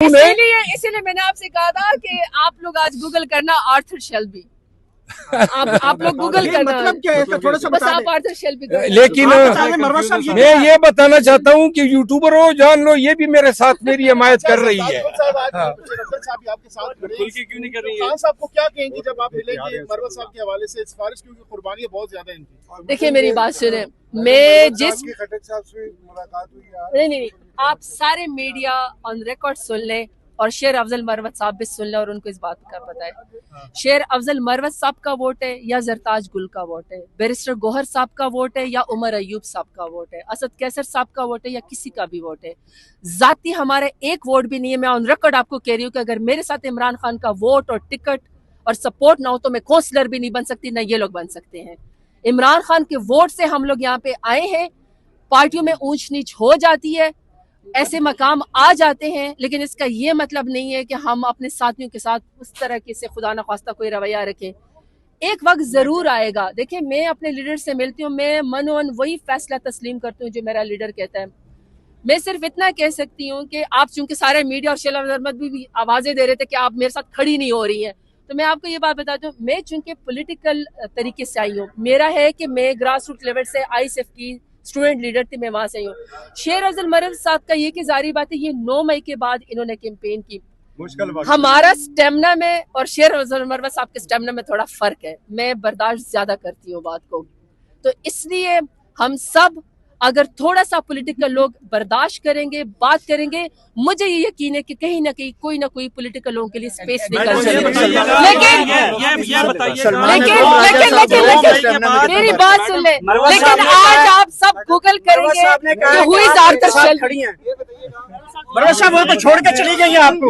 सुने। इसीलिए मैंने आपसे कहा था कि आप लोग आज गूगल करना आर्थर शेल्बी, आप लोग गूगल करना, मतलब क्या है इसका थोड़ा सा बस बता आप दें। आर्थर शेल्बी को। लेकिन मरवत साहब ये मैं ये बताना चाहता हूँ कि यूट्यूबर हो, जान लो ये भी मेरे साथ मेरी हिमायत कर रही है। आपके साथ क्यों नहीं कर रही है? खान साहब को क्या कहेंगे जब आप मिलेंगे मरवत साहब के हवाले से सिफारिश, क्योंकि कुर्बानियां बहुत ज्यादा है इनकी। देखिए मेरी बात सुने, मैं जिस खट्टर साहब से मुलाकात हुई, नहीं, आप सारे मीडिया ऑन रिकॉर्ड सुन लें और शेर अफजल मरवत साहब भी सुन लें और उनको इस बात का पता है। शेर अफजल मरवत साहब का वोट है या जरताज गुल का वोट है, बैरिस्टर गोहर साहब का वोट है या उमर अयूब साहब का वोट है, असद कैसर साहब का वोट है या किसी का भी वोट है। जाती हमारे एक वोट भी नहीं है। मैं ऑन रिकॉर्ड आपको कह रही हूँ कि अगर मेरे साथ इमरान खान का वोट और टिकट और सपोर्ट ना हो तो मैं काउंसलर भी नहीं बन सकती, ना ये लोग बन सकते हैं। इमरान खान के वोट से हम लोग यहाँ पे आए हैं। पार्टियों में ऊंच नीच हो जाती है, ऐसे मकाम आ जाते हैं, लेकिन इसका ये मतलब नहीं है कि हम अपने साथियों के साथ उस तरह के से खुदा न खास्ता कोई रवैया रखें। एक वक्त जरूर आएगा। देखिए मैं अपने लीडर से मिलती हूँ, मैं मनोन वही फैसला तस्लीम करती हूँ जो मेरा लीडर कहता है। मैं सिर्फ इतना कह सकती हूँ कि आप चूंकि सारे मीडिया और शेला अहमद भी आवाजें दे रहे थे कि आप मेरे साथ खड़ी नहीं हो रही हैं, तो मैं आपको ये बात बताती हूँ, मैं चूंकि पॉलिटिकल तरीके से आई हूँ, मेरा है कि मैं ग्रास रूट लेवल से आईएसएफ की स्टूडेंट लीडर थी, मैं वहां से हूँ। शेर अफजल मरवत साहब का ये कि जारी बात है, ये 9 मई के बाद इन्होंने कैंपेन की। हमारा स्टेमिना में और शेर अफजल मरवत साहब के स्टेमिना में थोड़ा फर्क है। मैं बर्दाश्त ज्यादा करती हूँ बात को, तो इसलिए हम सब अगर थोड़ा सा पॉलिटिकल लोग बर्दाश्त करेंगे, बात करेंगे, मुझे ये यकीन है कि कहीं ना कहीं कोई ना कोई पॉलिटिकल लोगों के लिए स्पेस निकल जाएगा। लेकिन मेरी बात सुन ले, लेकिन आज आप सब गूगल करेंगे कि हुई आर्थर शेल्बी। मरवत साहब वो तो छोड़ के चली गई है आपको।